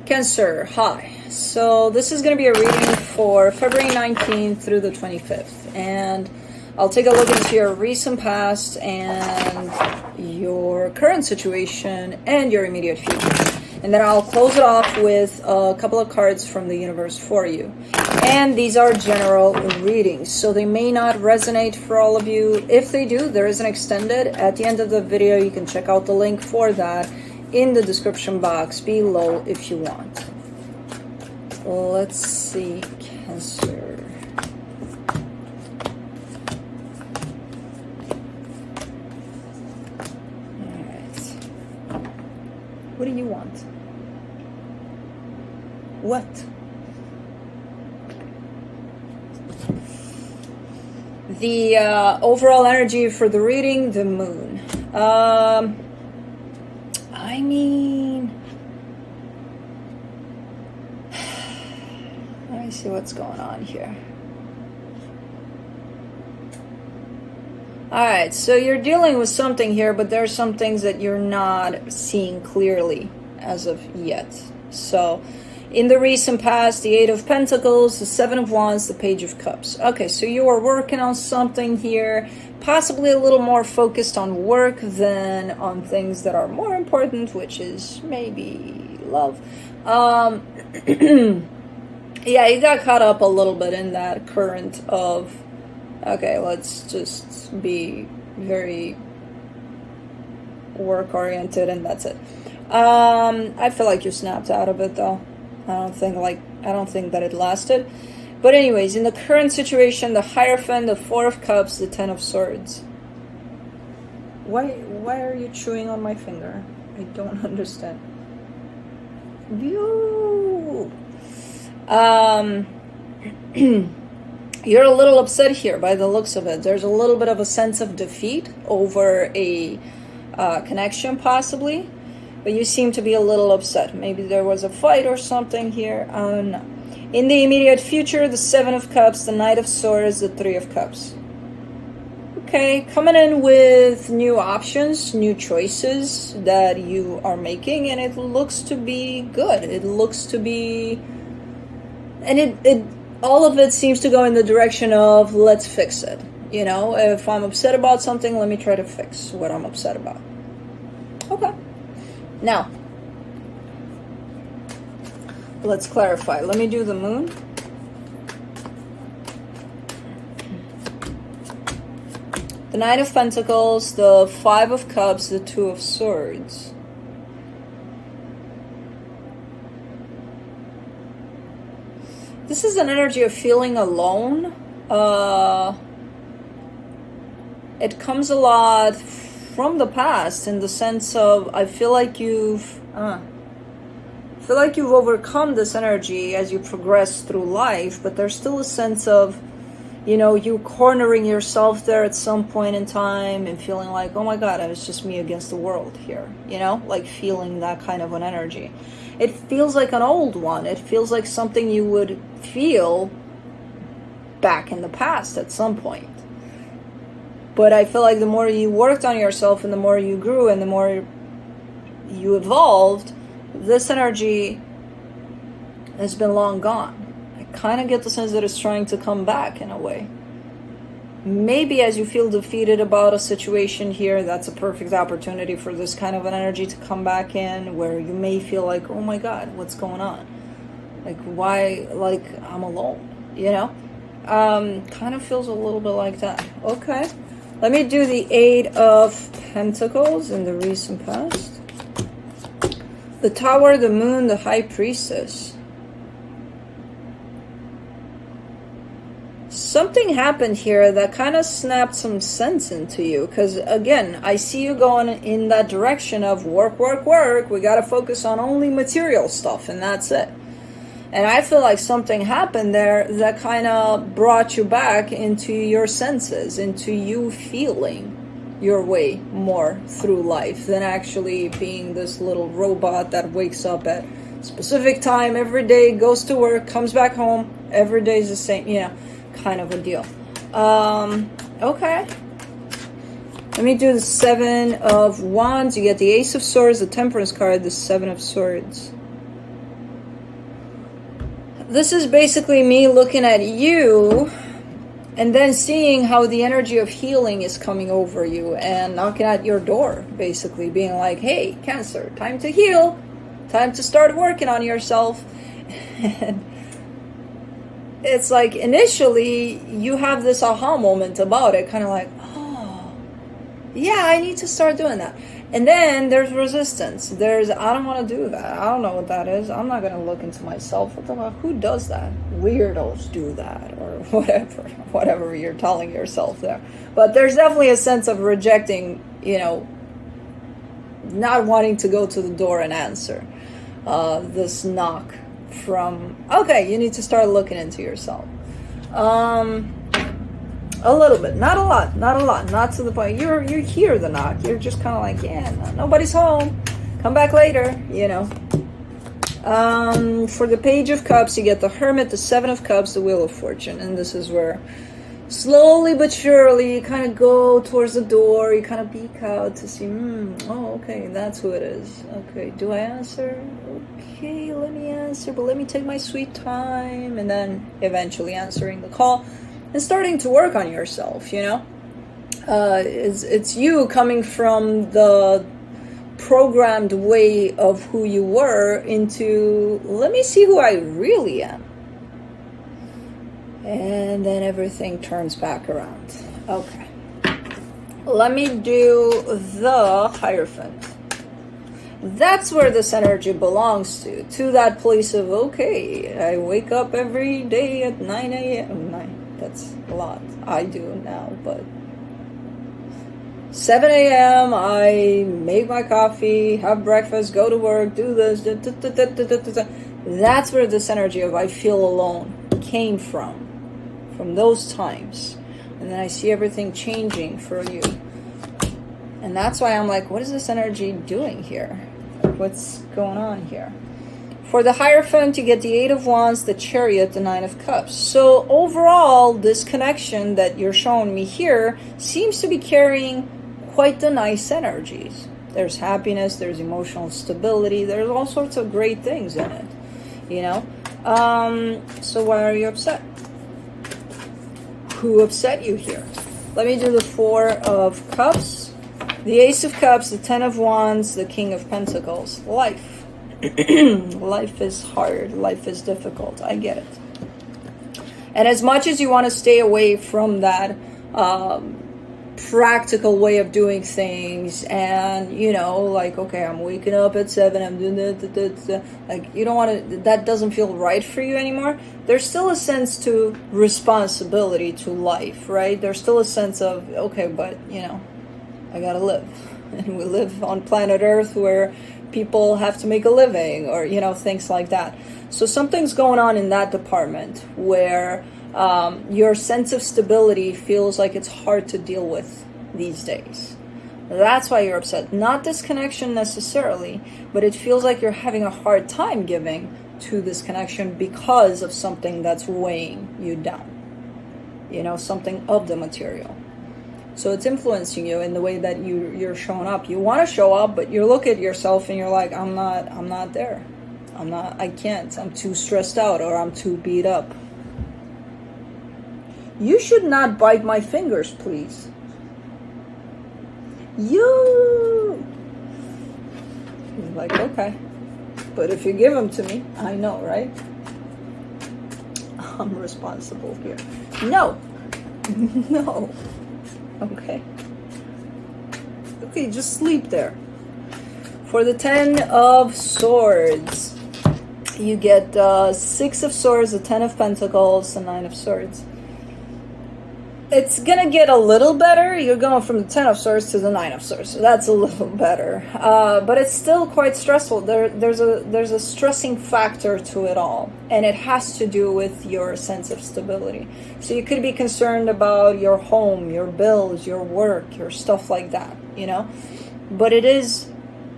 Cancer, hi. So this is going to be a reading for February 19th through the 25th. And I'll take a look into your recent past and your current situation and your immediate future. And then I'll close it off with a couple of cards from the universe for you. And these are general readings, so they may not resonate for all of you. If they do, there is an extended. At the end of the video, you can check out the link for that in the description box below if you want. Let's see, Cancer. Alright. What do you want? What? The overall energy for the reading, the moon. I mean, let me see what's going on here. Alright, so you're dealing with something here, but there are some things that you're not seeing clearly as of yet. So, in the recent past, the Eight of Pentacles, the Seven of Wands, the Page of Cups. Okay, so you are working on something here, possibly a little more focused on work than on things that are more important, which is maybe love. Yeah, you got caught up a little bit in that current of, okay, let's just be very work-oriented and that's it. I feel like you snapped out of it though. I don't think that it lasted. But anyways, in the current situation, the Hierophant, the Four of Cups, the Ten of Swords. Why are you chewing on my finger? I don't understand. View. You're a little upset here by the looks of it. There's a little bit of a sense of defeat over a connection possibly. But you seem to be a little upset. Maybe there was a fight or something here. No. In the immediate future, the Seven of Cups, the Knight of Swords, the Three of Cups. Okay, coming in with new options, new choices that you are making, and it looks to be good. It looks to be... And it all of it seems to go in the direction of, let's fix it. You know, if I'm upset about something, let me try to fix what I'm upset about. Okay. Now, let's clarify. Let me do the moon. The Knight of Pentacles, the Five of Cups, the Two of Swords. This is an energy of feeling alone. It comes a lot from the past, in the sense of I feel like you've overcome this energy as you progress through life, but there's still a sense of, you know, you cornering yourself there at some point in time and feeling like, oh my god, it's just me against the world here, you know, like feeling that kind of an energy. It feels like an old one. It feels like something you would feel back in the past at some point. But I feel like the more you worked on yourself and the more you grew and the more you evolved, this energy has been long gone. I kind of get the sense that it's trying to come back in a way. Maybe as you feel defeated about a situation here, that's a perfect opportunity for this kind of an energy to come back in, where you may feel like, oh my god, what's going on? Like, why, like, I'm alone, you know? Kind of feels a little bit like that. Okay. Let me do the Eight of Pentacles in the recent past. The Tower, the Moon, the High Priestess. Something happened here that kind of snapped some sense into you. Because, again, I see you going in that direction of work, work, work. We got to focus on only material stuff, and that's it. And I feel like something happened there that kind of brought you back into your senses, into you feeling your way more through life than actually being this little robot that wakes up at a specific time every day, goes to work, comes back home, every day is the same, you know, kind of a deal. Okay. Let me do the Seven of Wands. You get the Ace of Swords, the Temperance card, the Seven of Swords. This is basically me looking at you and then seeing how the energy of healing is coming over you and knocking at your door, basically being like, hey, Cancer, time to heal, time to start working on yourself. And it's like initially you have this aha moment about it, kind of like, oh, yeah, I need to start doing that. And then there's resistance. I don't want to do that. I don't know what that is. I'm not going to look into myself. What the fuck? Who does that? Weirdos do that, or whatever you're telling yourself there. But there's definitely a sense of rejecting, not wanting to go to the door and answer this knock from, okay, you need to start looking into yourself. A little bit, not a lot, not to the point. You hear the knock. You're just kind of like, yeah, nobody's home. Come back later, For the Page of Cups, you get the Hermit, the Seven of Cups, the Wheel of Fortune, and this is where slowly but surely you kind of go towards the door. You kind of peek out to see, oh, okay, that's who it is. Okay, do I answer? Okay, let me answer, but let me take my sweet time, and then eventually answering the call. And starting to work on yourself, it's you coming from the programmed way of who you were into, let me see who I really am. And then everything turns back around. Okay. Let me do the Hierophant. That's where this energy belongs to that place of, okay, I wake up every day at 9 a.m. That's a lot. I do now, but 7 a.m. I make my coffee, have breakfast, go to work, do this. That's where this energy of I feel alone came from those times. And then I see everything changing for you. And that's why I'm like, what is this energy doing here? What's going on here? For the Hierophant, you get the Eight of Wands, the Chariot, the Nine of Cups. So overall, this connection that you're showing me here seems to be carrying quite the nice energies. There's happiness, there's emotional stability, there's all sorts of great things in it, So why are you upset? Who upset you here? Let me do the Four of Cups, the Ace of Cups, the Ten of Wands, the King of Pentacles. Life. Life is hard. Life is difficult. I get it. And as much as you want to stay away from that practical way of doing things, and like, okay, I'm waking up at 7, I'm doing that, like, you don't want to, that doesn't feel right for you anymore. There's still a sense to responsibility to life, right? There's still a sense of, okay, but I gotta live. And we live on planet Earth where people have to make a living, or things like that. So something's going on in that department where your sense of stability feels like it's hard to deal with these days. That's why you're upset. Not disconnection necessarily, but it feels like you're having a hard time giving to this connection because of something that's weighing you down. Something of the material. So it's influencing you in the way that you're showing up. You want to show up, but you look at yourself and you're like, I'm not there. I can't. I'm too stressed out, or I'm too beat up. You should not bite my fingers, please. You. He's like, okay. But if you give them to me, I know, right? I'm responsible here. No. No. Okay. Okay, just sleep there. For the Ten of Swords, you get Six of Swords, the Ten of Pentacles, the Nine of Swords. It's gonna get a little better. You're going from the Ten of Swords to the Nine of Swords, so that's a little better. But it's still quite stressful. There's a stressing factor to it all, and it has to do with your sense of stability. So you could be concerned about your home, your bills, your work, your stuff like that, But it is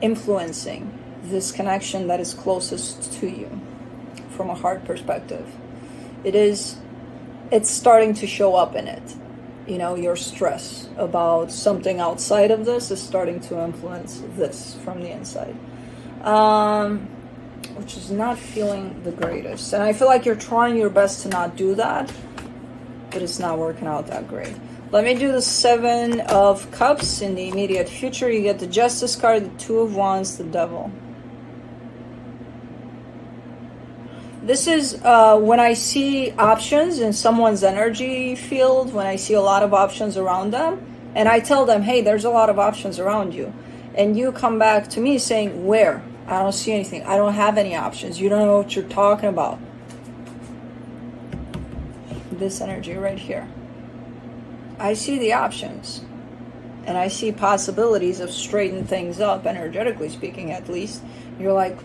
influencing this connection that is closest to you from a heart perspective. It's starting to show up in it. Your stress about something outside of this is starting to influence this from the inside. which is not feeling the greatest. And I feel like you're trying your best to not do that, but it's not working out that great. Let me do the Seven of Cups. In the immediate future, you get the Justice card, the Two of Wands, the Devil. This is when I see options in someone's energy field, when I see a lot of options around them, and I tell them, hey, there's a lot of options around you. And you come back to me saying, where? I don't see anything. I don't have any options. You don't know what you're talking about. This energy right here. I see the options. And I see possibilities of straightening things up, energetically speaking at least. You're like,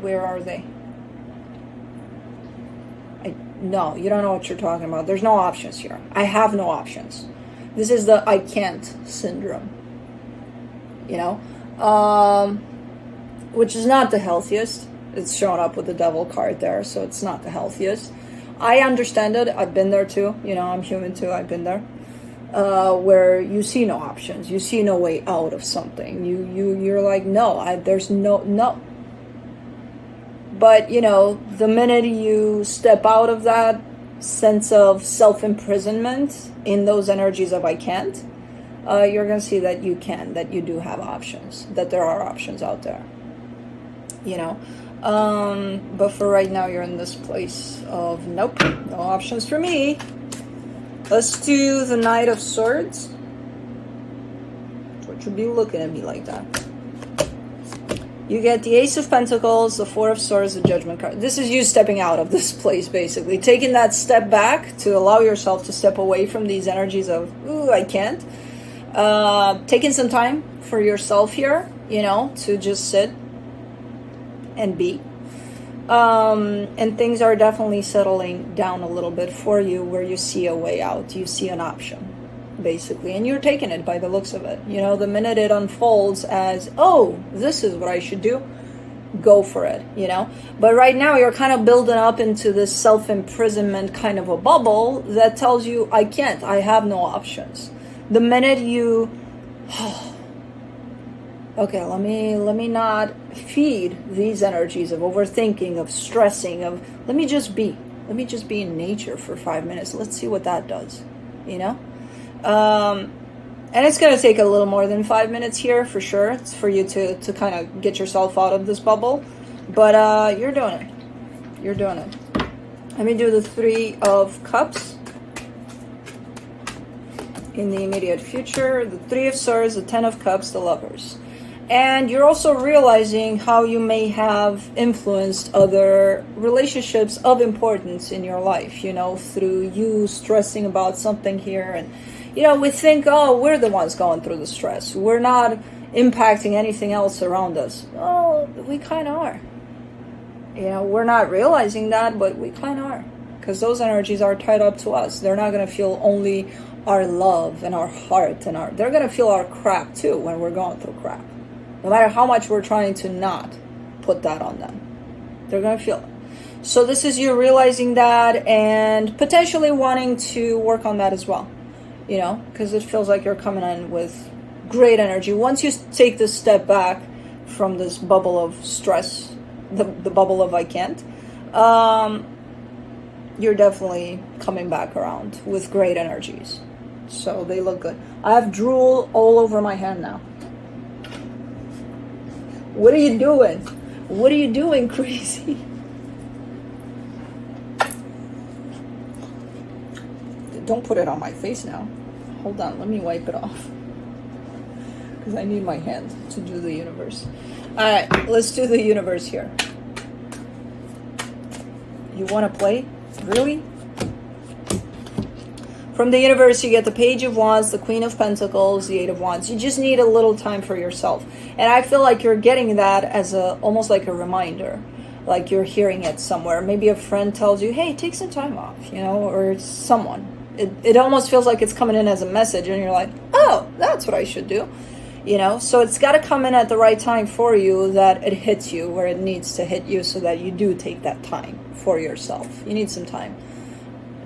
where are they? No, you don't know what you're talking about. There's no options here. I have no options. This is the I can't syndrome. You know? Which is not the healthiest. It's showing up with the Devil card there, so it's not the healthiest. I understand it. I've been there too. You know, I'm human too. I've been there. Where you see no options. You see no way out of something. You're like, no, there's no. But, you know, the minute you step out of that sense of self-imprisonment in those energies of I can't, you're going to see that you can, that you do have options, that there are options out there, you know. But for right now, you're in this place of, nope, no options for me. Let's do the Knight of Swords. What should be looking at me like that? You get the Ace of Pentacles, the Four of Swords, the Judgment card. This is you stepping out of this place, basically. Taking that step back to allow yourself to step away from these energies of, ooh, I can't. Taking some time for yourself here, you know, to just sit and be. And things are definitely settling down a little bit for you where you see a way out. You see an option, basically, and you're taking it by the looks of it. You know, the minute it unfolds as, oh, this is what I should do, go for it, you know. But right now you're kind of building up into this self-imprisonment kind of a bubble that tells you, I can't, I have no options. The minute you okay, let me not feed these energies of overthinking, of stressing, of let me just be in nature for 5 minutes. Let's see what that does, you know. And it's going to take a little more than 5 minutes here for sure. It's for you to kind of get yourself out of this bubble, but you're doing it. You're doing it. Let me do the Three of Cups. In the immediate future, the Three of Swords, the Ten of Cups, the Lovers. And you're also realizing how you may have influenced other relationships of importance in your life, you know, through you stressing about something here. And, you know, we think, oh, we're the ones going through the stress. We're not impacting anything else around us. Oh, we kind of are. You know, we're not realizing that, but we kind of are. Because those energies are tied up to us. They're not going to feel only our love and our heart and they're going to feel our crap too when we're going through crap. No matter how much we're trying to not put that on them, they're going to feel it. So this is you realizing that and potentially wanting to work on that as well, you know, because it feels like you're coming in with great energy. Once you take this step back from this bubble of stress, the bubble of I can't, you're definitely coming back around with great energies. So they look good. I have drool all over my hand now. What are you doing? What are you doing, crazy? Don't put it on my face now. Hold on, let me wipe it off. Because I need my hand to do the universe. Alright, let's do the universe here. You want to play? Really? From the universe, you get the Page of Wands, the Queen of Pentacles, the Eight of Wands. You just need a little time for yourself. And I feel like you're getting that as almost like a reminder. Like you're hearing it somewhere. Maybe a friend tells you, hey, take some time off, you know, or someone. It almost feels like it's coming in as a message and you're like, oh, that's what I should do. You know, so it's got to come in at the right time for you that it hits you where it needs to hit you so that you do take that time for yourself. You need some time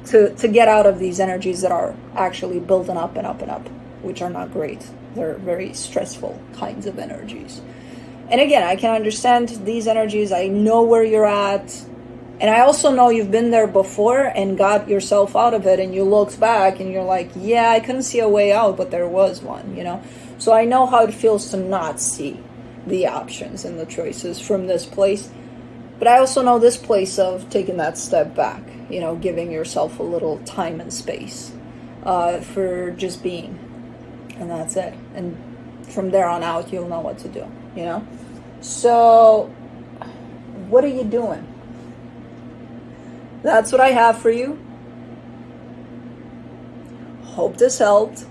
to get out of these energies that are actually building up and up and up, which are not great. They're very stressful kinds of energies. And again, I can understand these energies. I know where you're at. And I also know you've been there before and got yourself out of it, and you looked back and you're like, yeah, I couldn't see a way out, but there was one, you know? So I know how it feels to not see the options and the choices from this place. But I also know this place of taking that step back, you know, giving yourself a little time and space for just being. And that's it. And from there on out, you'll know what to do, you know? So, what are you doing? That's what I have for you. Hope this helped.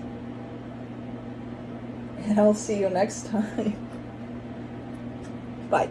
And I'll see you next time. Bye.